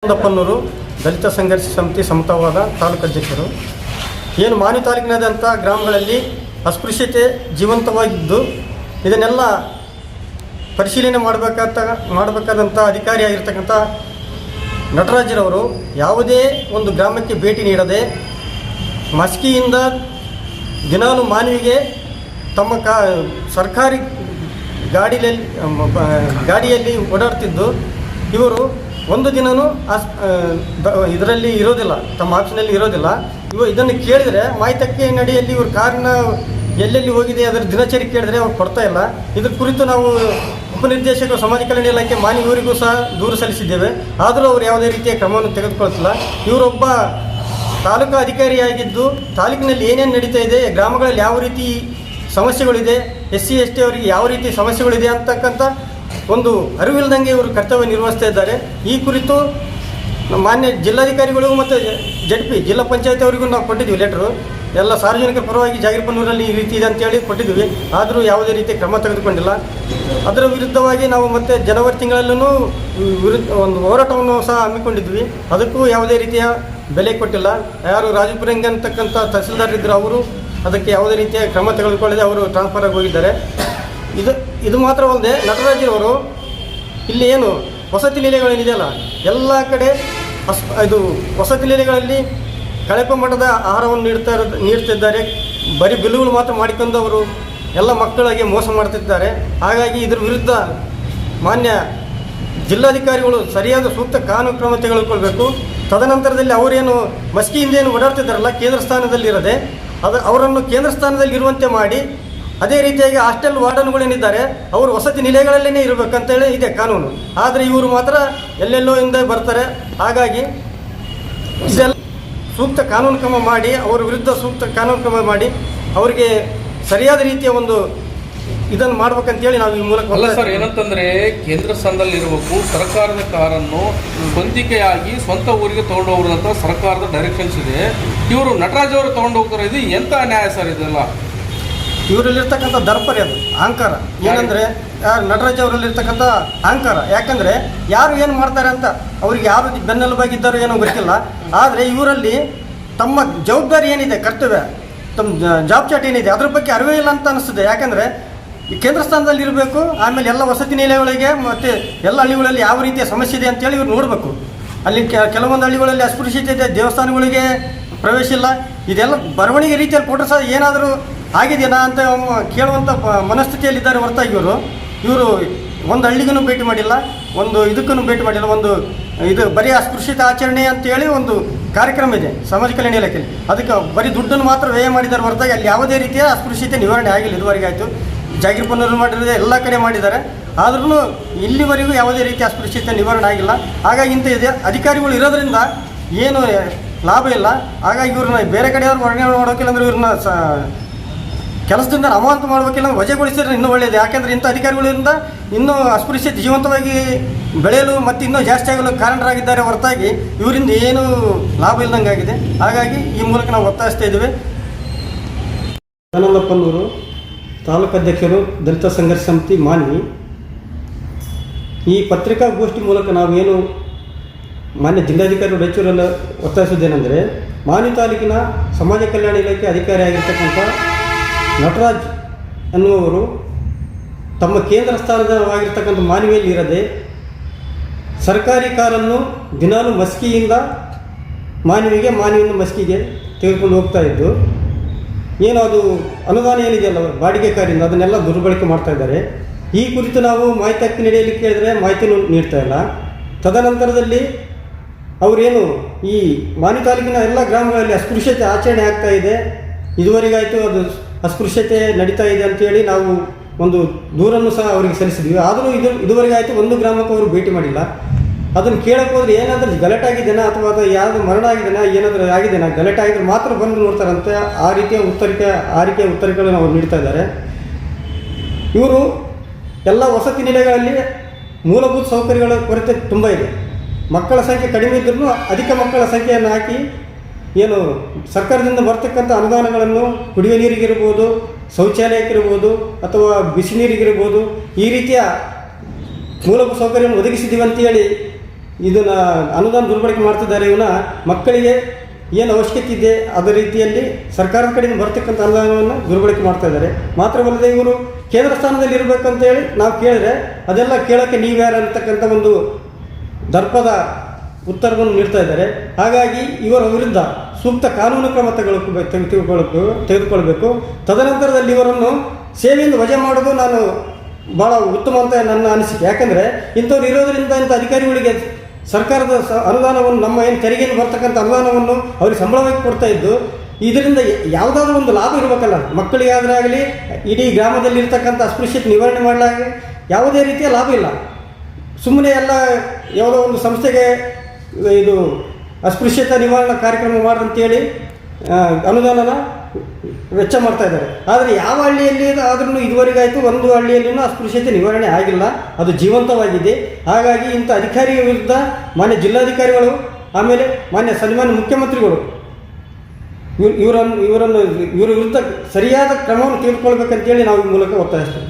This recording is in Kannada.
ದಪ್ಪನ್ನೂರು ದಲಿತ ಸಂಘರ್ಷ ಸಮಿತಿ ಸಮತಾವಾದ ತಾಲೂಕು ಅಧ್ಯಕ್ಷರು. ಏನು ಮಾನ್ವಿ ತಾಲೂಕಿನಾದ್ಯಂತ ಗ್ರಾಮಗಳಲ್ಲಿ ಅಸ್ಪೃಶ್ಯತೆ ಜೀವಂತವಾಗಿದ್ದು ಇದನ್ನೆಲ್ಲ ಪರಿಶೀಲನೆ ಮಾಡಬೇಕಾದಂಥ ಅಧಿಕಾರಿಯಾಗಿರ್ತಕ್ಕಂಥ ನಟರಾಜರವರು ಯಾವುದೇ ಒಂದು ಗ್ರಾಮಕ್ಕೆ ಭೇಟಿ ನೀಡದೆ ಮಸ್ಕಿಯಿಂದ ದಿನಾಲು ಮಾನವಿಗೆ ತಮ್ಮ ಸರ್ಕಾರಿ ಗಾಡಿಯಲ್ಲಿ ಓಡಾಡ್ತಿದ್ದು ಇವರು ಒಂದು ದಿನವೂ ಇದರಲ್ಲಿ ಇರೋದಿಲ್ಲ, ತಮ್ಮ ಆಫೀಸಿನಲ್ಲಿ ಇರೋದಿಲ್ಲ. ಇದನ್ನು ಕೇಳಿದರೆ ಮಾಹಿತಿ ನಡೆಯಲ್ಲಿ ಇವ್ರ ಕಾರಿನ ಎಲ್ಲೆಲ್ಲಿ ಹೋಗಿದೆ ಅದರ ದಿನಚರಿ ಕೇಳಿದರೆ ಅವ್ರು ಕೊಡ್ತಾ ಇಲ್ಲ. ಇದ್ರ ಕುರಿತು ನಾವು ಉಪನಿರ್ದೇಶಕರು ಸಮಾಜ ಕಲ್ಯಾಣ ಇಲಾಖೆ ಮಾನ್ಯ ಇವರಿಗೂ ಸಹ ದೂರು ಸಲ್ಲಿಸಿದ್ದೇವೆ. ಆದರೂ ಅವರು ಯಾವುದೇ ರೀತಿಯ ಕ್ರಮವನ್ನು ತೆಗೆದುಕೊಳ್ತಿಲ್ಲ. ಇವರೊಬ್ಬ ತಾಲೂಕು ಅಧಿಕಾರಿಯಾಗಿದ್ದು ತಾಲೂಕಿನಲ್ಲಿ ಏನೇನು ನಡೀತಾ ಇದೆ, ಗ್ರಾಮಗಳಲ್ಲಿ ಯಾವ ರೀತಿ ಸಮಸ್ಯೆಗಳಿದೆ, SC ST ಅವರಿಗೆ ಯಾವ ರೀತಿ ಸಮಸ್ಯೆಗಳಿದೆ ಅಂತಕ್ಕಂಥ ಒಂದು ಅರಿವಿಲ್ಲದಂಗೆ ಇವರು ಕರ್ತವ್ಯ ನಿರ್ವಹಿಸ್ತಾ ಇದ್ದಾರೆ. ಈ ಕುರಿತು ಮಾನ್ಯ ಜಿಲ್ಲಾಧಿಕಾರಿಗಳು ಮತ್ತು ZP ಜಿಲ್ಲಾ ಪಂಚಾಯತ್ ಅವರಿಗೂ ನಾವು ಕೊಟ್ಟಿದ್ದೀವಿ ಲೆಟ್ರು. ಎಲ್ಲ ಸಾರ್ವಜನಿಕರ ಪರವಾಗಿ ಜಾಗೀರ್ಪನ್ನೂರಲ್ಲಿ ಈ ರೀತಿ ಇದೆ ಅಂತೇಳಿ ಕೊಟ್ಟಿದ್ದೀವಿ. ಆದರೂ ಯಾವುದೇ ರೀತಿ ಕ್ರಮ ತೆಗೆದುಕೊಂಡಿಲ್ಲ. ಅದರ ವಿರುದ್ಧವಾಗಿ ನಾವು ಮತ್ತೆ ಜನವರಿ ತಿಂಗಳಲ್ಲೂ ಒಂದು ಹೋರಾಟವನ್ನು ಸಹ ಹಮ್ಮಿಕೊಂಡಿದ್ವಿ. ಅದಕ್ಕೂ ಯಾವುದೇ ರೀತಿಯ ಬೆಲೆ ಕೊಟ್ಟಿಲ್ಲ. ಯಾರು ರಾಜಪುರಂಗ ಅಂತಕ್ಕಂಥ ತಹಸೀಲ್ದಾರ್ ಇದ್ದರು, ಅವರು ಅದಕ್ಕೆ ಯಾವುದೇ ರೀತಿಯ ಕ್ರಮ ತೆಗೆದುಕೊಳ್ಳದೆ ಅವರು ಟ್ರಾನ್ಸ್ಫರ್ ಆಗಿ ಹೋಗಿದ್ದಾರೆ. ಇದು ಮಾತ್ರವಲ್ಲದೆ ನಟರಾಜರವರು ಇಲ್ಲಿ ಏನು ವಸತಿ ನಿಲಯಗಳೇನಿದೆಯಲ್ಲ ಎಲ್ಲ ಕಡೆ ಇದು ವಸತಿ ನಿಲಯಗಳಲ್ಲಿ ಕಳಪೆ ಮಟ್ಟದ ಆಹಾರವನ್ನು ನೀಡ್ತಿದ್ದಾರೆ. ಬರೀ ಬಿಲ್ಲುಗಳು ಮಾತ್ರ ಮಾಡಿಕೊಂಡು ಅವರು ಎಲ್ಲ ಮಕ್ಕಳಿಗೆ ಮೋಸ ಮಾಡ್ತಿದ್ದಾರೆ. ಹಾಗಾಗಿ ಇದರ ವಿರುದ್ಧ ಮಾನ್ಯ ಜಿಲ್ಲಾಧಿಕಾರಿಗಳು ಸರಿಯಾದ ಸೂಕ್ತ ಕಾನೂನು ಕ್ರಮ ತೆಗೆದುಕೊಳ್ಬೇಕು. ತದನಂತರದಲ್ಲಿ ಅವರೇನು ಮಸ್ಕಿಯಿಂದ ಏನು ಓಡಾಡ್ತಿದ್ದಾರಲ್ಲ ಕೇಂದ್ರ ಸ್ಥಾನದಲ್ಲಿರದೆ ಅವರನ್ನು ಕೇಂದ್ರ ಸ್ಥಾನದಲ್ಲಿ ಇರುವಂತೆ ಮಾಡಿ, ಅದೇ ರೀತಿಯಾಗಿ ಹಾಸ್ಟೆಲ್ ವಾರ್ಡನ್ಗಳೇನಿದ್ದಾರೆ ಅವರು ವಸತಿ ನಿಲಯಗಳಲ್ಲೇ ಇರಬೇಕಂತೇಳಿ ಇದೆ ಕಾನೂನು. ಆದರೆ ಇವರು ಮಾತ್ರ ಎಲ್ಲೆಲ್ಲೋ ಹಿಂದೆ ಬರ್ತಾರೆ. ಹಾಗಾಗಿ ಇದೆಲ್ಲ ಸೂಕ್ತ ಕಾನೂನು ಕ್ರಮ ಮಾಡಿ, ಅವರ ವಿರುದ್ಧ ಸೂಕ್ತ ಕಾನೂನು ಕ್ರಮ ಮಾಡಿ ಅವರಿಗೆ ಸರಿಯಾದ ರೀತಿಯ ಒಂದು ಇದನ್ನು ಮಾಡ್ಬೇಕಂತೇಳಿ ನಾವು ಈ ಮೂಲಕ. ಅಲ್ಲ ಸರ್, ಏನಂತಂದ್ರೆ ಕೇಂದ್ರ ಸ್ಥಾನದಲ್ಲಿ ಇರಬೇಕು, ಸರ್ಕಾರದ ಕಾರನ್ನು ಸ್ವಂತಿಕೆಯಾಗಿ ಸ್ವಂತ ಊರಿಗೆ ತಗೊಂಡು ಹೋಗೋದಂತ ಸರ್ಕಾರದ ಡೈರೆಕ್ಷನ್ಸ್ ಇದೆ. ಇವರು ನಟರಾಜ್ ಅವರು ತಗೊಂಡು ಹೋಗ್ತಾರೆ. ಇದು ಎಂತ ನ್ಯಾಯ ಸರ್ ಇದೆಲ್ಲ? ಇವರಲ್ಲಿರ್ತಕ್ಕಂಥ ದರ್ಪರಿ, ಅದು ಅಹಂಕಾರ. ಏನಂದರೆ ನಟರಾಜ್ ಅವರಲ್ಲಿರ್ತಕ್ಕಂಥ ಅಹಂಕಾರ. ಯಾಕಂದರೆ ಯಾರು ಏನು ಮಾಡ್ತಾರೆ ಅಂತ ಅವ್ರಿಗೆ ಯಾರು ಬೆನ್ನೆಲುಬಾಗಿದ್ದಾರೋ ಏನೋ ಗೊತ್ತಿಲ್ಲ. ಆದರೆ ಇವರಲ್ಲಿ ತಮ್ಮ ಜವಾಬ್ದಾರಿ ಏನಿದೆ, ಕರ್ತವ್ಯ, ತಮ್ಮ ಜಾಬ್ ಚಾಟ್ ಏನಿದೆ ಅದ್ರ ಬಗ್ಗೆ ಅರಿವೇ ಇಲ್ಲ ಅಂತ ಅನಿಸ್ತದೆ. ಯಾಕಂದರೆ ಈ ಕೇಂದ್ರ ಸ್ಥಾನದಲ್ಲಿ ಇರಬೇಕು, ಆಮೇಲೆ ಎಲ್ಲ ವಸತಿ ನಿಲಯಗಳಿಗೆ ಮತ್ತು ಎಲ್ಲ ಹಳ್ಳಿಗಳಲ್ಲಿ ಯಾವ ರೀತಿಯ ಸಮಸ್ಯೆ ಇದೆ ಅಂತೇಳಿ ಇವ್ರು ನೋಡಬೇಕು. ಅಲ್ಲಿ ಕೆಲವೊಂದು ಹಳ್ಳಿಗಳಲ್ಲಿ ಅಸ್ಪೃಶ್ಯತೆ ಇದೆ, ದೇವಸ್ಥಾನಗಳಿಗೆ ಪ್ರವೇಶ ಇಲ್ಲ. ಇದೆಲ್ಲ ಬರವಣಿಗೆ ರೀತಿಯಲ್ಲಿ ಕೊಟ್ಟರೆ ಸಹ ಏನಾದರೂ ಆಗಿದೆಯಾ ಅಂತ ಕೇಳುವಂಥ ಮನಸ್ಥಿತಿಯಲ್ಲಿದ್ದಾರೆ ಹೊರತಾಗಿ ಇವರು ಒಂದು ಹಳ್ಳಿಗೂ ಭೇಟಿ ಮಾಡಿಲ್ಲ, ಒಂದು ಇದಕ್ಕೂ ಭೇಟಿ ಮಾಡಿಲ್ಲ. ಒಂದು ಇದು ಬರೀ ಅಸ್ಪೃಶ್ಯತೆ ಆಚರಣೆ ಅಂತೇಳಿ ಒಂದು ಕಾರ್ಯಕ್ರಮ ಇದೆ ಸಮಾಜ ಕಲ್ಯಾಣ ಇಲಾಖೆಯಲ್ಲಿ, ಅದಕ್ಕೆ ಬರೀ ದುಡ್ಡನ್ನು ಮಾತ್ರ ವ್ಯಯ ಮಾಡಿದ್ದಾರೆ ಹೊರತಾಗಿ ಅಲ್ಲಿ ಯಾವುದೇ ರೀತಿಯ ಅಸ್ಪೃಶ್ಯತೆ ನಿವಾರಣೆ ಆಗಿಲ್ಲ. ಇದುವರೆಗೆ ಆಯಿತು, ಜಾಗೀರ್ಪನ್ನೂರು ಮಾಡಿರೋದೇ ಎಲ್ಲ ಕಡೆ ಮಾಡಿದ್ದಾರೆ. ಆದ್ರೂ ಇಲ್ಲಿವರೆಗೂ ಯಾವುದೇ ರೀತಿಯ ಅಸ್ಪೃಶ್ಯತೆ ನಿವಾರಣೆ ಆಗಿಲ್ಲ. ಹಾಗಾಗಿ ಇಂಥ ಅಧಿಕಾರಿಗಳು ಇರೋದ್ರಿಂದ ಏನು ಲಾಭ ಇಲ್ಲ. ಹಾಗಾಗಿ ಇವ್ರನ್ನ ಬೇರೆ ಕಡೆಯವ್ರು ವರ್ಗಾವಣೆ ಮಾಡೋಕ್ಕಿಲ್ಲ ಅಂದ್ರೆ ಇವ್ರನ್ನ ಕೆಲಸದಿಂದ ಅಮಾನತು ಮಾಡಬೇಕಿಲ್ಲ, ವಜೆಗೊಳಿಸಿದ್ರೆ ಇನ್ನೂ ಒಳ್ಳೆಯದು. ಯಾಕೆಂದರೆ ಇಂಥ ಅಧಿಕಾರಿಗಳಿಂದ ಇನ್ನೂ ಅಸ್ಪೃಶ್ಯತೆ ಜೀವಂತವಾಗಿ ಬೆಳೆಯಲು ಮತ್ತು ಇನ್ನೂ ಜಾಸ್ತಿ ಆಗಲು ಕಾರಣರಾಗಿದ್ದಾರೆ ಹೊರತಾಗಿ ಇವರಿಂದ ಏನೂ ಲಾಭ ಇಲ್ಲದಂಗೆ ಆಗಿದೆ. ಹಾಗಾಗಿ ಈ ಮೂಲಕ ನಾವು ಒತ್ತಾಯಿಸ್ತಾ ಇದ್ದೀವಿ. ಆನಂದಪ್ಪನವರು ತಾಲೂಕು ಅಧ್ಯಕ್ಷರು, ದಲಿತ ಸಂಘರ್ಷ ಸಮಿತಿ ಮಾನ್ವಿ. ಈ ಪತ್ರಿಕಾಗೋಷ್ಠಿ ಮೂಲಕ ನಾವೇನು ಮಾನ್ಯ ಜಿಲ್ಲಾಧಿಕಾರಿ ರಾಯಚೂರಲ್ಲಿ ಒತ್ತಾಯಿಸುವುದೇನೆಂದರೆ, ಮಾನ್ವಿ ತಾಲೂಕಿನ ಸಮಾಜ ಕಲ್ಯಾಣ ಇಲಾಖೆ ಅಧಿಕಾರಿಯಾಗಿರ್ತಕ್ಕಂಥ ನಟರಾಜ್ ಎನ್ನುವರು ತಮ್ಮ ಕೇಂದ್ರ ಸ್ಥಾನವಾಗಿರ್ತಕ್ಕಂಥ ಮಾನ್ವಿಯಲ್ಲಿ ಇರದೆ ಸರ್ಕಾರಿ ಕಾರನ್ನು ದಿನಾಲು ಮಸ್ಕಿಯಿಂದ ಮಾನ್ವಿಯಿಂದ ಮಸ್ಕಿಗೆ ತೆಗೆದುಕೊಂಡು ಹೋಗ್ತಾ ಇದ್ದು, ಏನು ಅದು ಅನುದಾನ ಏನಿದೆಯಲ್ಲ ಬಾಡಿಗೆ ಕಾರಿಂದ ಅದನ್ನೆಲ್ಲ ದುರ್ಬಳಕೆ ಮಾಡ್ತಾ ಇದ್ದಾರೆ. ಈ ಕುರಿತು ನಾವು ಮಾಹಿತಿ ಹಕ್ಕು ನೀಡಲಿ ಕೇಳಿದರೆ ಮಾಹಿತಿನೂ ನೀಡ್ತಾ ಇಲ್ಲ. ತದನಂತರದಲ್ಲಿ ಅವರೇನು ಈ ಮಾನ್ವಿ ತಾಲೂಕಿನ ಎಲ್ಲ ಗ್ರಾಮಗಳಲ್ಲಿ ಅಸ್ಪೃಶ್ಯತೆ ಆಚರಣೆ ಆಗ್ತಾ ಇದೆ, ಇದುವರೆಗಾಯಿತು ಅದು ಅಸ್ಪೃಶ್ಯತೆ ನಡೀತಾ ಇದೆ ಅಂತೇಳಿ ನಾವು ಒಂದು ದೂರನ್ನು ಸಹ ಅವರಿಗೆ ಸಲ್ಲಿಸಿದ್ವಿ. ಆದರೂ ಇದುವರೆಗೆ ಆಯಿತು ಒಂದು ಗ್ರಾಮಕ್ಕೂ ಅವರು ಭೇಟಿ ಮಾಡಿಲ್ಲ. ಅದನ್ನು ಕೇಳಕ್ಕೆ ಹೋದ್ರೆ ಏನಾದರೂ ಗಲಾಟೆ ಆಗಿದೆನಾ ಅಥವಾ ಅದು ಯಾವುದು ಮರಣ ಆಗಿದೆನಾ, ಏನಾದರೂ ಆಗಿದೆನಾ, ಗಲಾಟೆ ಆಗಿದ್ರೆ ಮಾತ್ರ ಬಂದು ನೋಡ್ತಾರಂತೆ. ಆ ರೀತಿಯ ಉತ್ತರಿಕೆಗಳನ್ನು ಅವರು ನೀಡ್ತಾ ಇದ್ದಾರೆ. ಇವರು ಎಲ್ಲ ವಸತಿ ನಿಲಯಗಳಲ್ಲಿ ಮೂಲಭೂತ ಸೌಕರ್ಯಗಳ ಕೊರತೆ ತುಂಬ ಇದೆ. ಮಕ್ಕಳ ಸಂಖ್ಯೆ ಕಡಿಮೆ ಇದ್ದರೂ ಅಧಿಕ ಮಕ್ಕಳ ಸಂಖ್ಯೆಯನ್ನು ಹಾಕಿ ಏನು ಸರ್ಕಾರದಿಂದ ಬರ್ತಕ್ಕಂಥ ಅನುದಾನಗಳನ್ನು ಕುಡಿಯುವ ನೀರಿಗಿರ್ಬೋದು, ಶೌಚಾಲಯಕ್ಕಿರ್ಬೋದು ಅಥವಾ ಬಿಸಿ ನೀರಿಗಿರ್ಬೋದು ಈ ರೀತಿಯ ಮೂಲಭೂತ ಸೌಕರ್ಯವನ್ನು ಒದಗಿಸಿದ್ದೀವಿ ಅಂತೇಳಿ ಇದನ್ನು ಅನುದಾನ ದುರ್ಬಳಕೆ ಮಾಡ್ತಿದ್ದಾರೆ. ಇವನ್ನ ಮಕ್ಕಳಿಗೆ ಏನು ಅವಶ್ಯಕತೆ ಇದೆ ಅದೇ ರೀತಿಯಲ್ಲಿ ಸರ್ಕಾರದ ಕಡೆಯಿಂದ ಬರ್ತಕ್ಕಂಥ ಅನುದಾನವನ್ನು ದುರ್ಬಳಕೆ ಮಾಡ್ತಾ ಇದ್ದಾರೆ. ಮಾತ್ರವಲ್ಲದೆ ಇವರು ಕೇಂದ್ರ ಸ್ಥಾನದಲ್ಲಿ ಇರಬೇಕಂತೇಳಿ ನಾವು ಕೇಳಿದ್ರೆ ಅದೆಲ್ಲ ಕೇಳೋಕ್ಕೆ ನೀವ್ಯಾರು ಅಂತಕ್ಕಂಥ ಒಂದು ದರ್ಪದ ಉತ್ತರವನ್ನು ನೀಡ್ತಾ ಇದ್ದಾರೆ. ಹಾಗಾಗಿ ಇವರ ವಿರುದ್ಧ ಸೂಕ್ತ ಕಾನೂನು ಕ್ರಮ ತೆಗೆದುಕೊಳ್ಬೇಕು. ತದನಂತರದಲ್ಲಿ ಇವರನ್ನು ಸೇವೆಯಿಂದ ವಜಾ ಮಾಡೋದು ನಾನು ಭಾಳ ಉತ್ತಮ ಅಂತ ನನ್ನ ಅನಿಸಿಕೆ. ಯಾಕಂದರೆ ಇಂಥವ್ರು ಇರೋದರಿಂದ ಇಂಥ ಅಧಿಕಾರಿಗಳಿಗೆ ಸರ್ಕಾರದ ಅನುದಾನವನ್ನು ನಮ್ಮ ಏನು ತೆರಿಗೆಯನ್ನು ಬರ್ತಕ್ಕಂಥ ಅನುದಾನವನ್ನು ಅವ್ರಿಗೆ ಸಂಬಳವಾಗಿ ಕೊಡ್ತಾ ಇದ್ದು ಇದರಿಂದ ಯಾವುದಾದ್ರೂ ಒಂದು ಲಾಭ ಇರಬೇಕಲ್ಲ. ಮಕ್ಕಳಿಗಾದರೆ ಆಗಲಿ ಇಡೀ ಗ್ರಾಮದಲ್ಲಿ ಇರ್ತಕ್ಕಂಥ ಅಸ್ಪೃಶ್ಯತೆ ನಿವಾರಣೆ ಮಾಡಲಾಗಿ ಯಾವುದೇ ರೀತಿಯ ಲಾಭ ಇಲ್ಲ. ಸುಮ್ಮನೆ ಎಲ್ಲ ಯಾವುದೋ ಒಂದು ಸಂಸ್ಥೆಗೆ ಇದು ಅಸ್ಪೃಶ್ಯತೆ ನಿವಾರಣಾ ಕಾರ್ಯಕ್ರಮ ಮಾಡ್ರಂತೇಳಿ ಅನುದಾನನ ವೆಚ್ಚ ಮಾಡ್ತಾ ಇದ್ದಾರೆ. ಆದರೆ ಯಾವ ಹಳ್ಳಿಯಲ್ಲಿ ಆದ್ರೂ ಇದುವರೆಗಾಯಿತು ಒಂದು ಹಳ್ಳಿಯಲ್ಲಿನೂ ಅಸ್ಪೃಶ್ಯತೆ ನಿವಾರಣೆ ಆಗಿಲ್ಲ, ಅದು ಜೀವಂತವಾಗಿದೆ. ಹಾಗಾಗಿ ಇಂಥ ಅಧಿಕಾರಿಯ ವಿರುದ್ಧ ಮಾನ್ಯ ಜಿಲ್ಲಾಧಿಕಾರಿಗಳು ಆಮೇಲೆ ಮಾನ್ಯ ಸನ್ಮಾನ್ಯ ಮುಖ್ಯಮಂತ್ರಿಗಳು ಇವರ ವಿರುದ್ಧ ಸರಿಯಾದ ಕ್ರಮವನ್ನು ತೆಗೆದುಕೊಳ್ಬೇಕಂತೇಳಿ ನಾವು ಈ ಮೂಲಕ ಒತ್ತಾಯಿಸ್ತೀವಿ.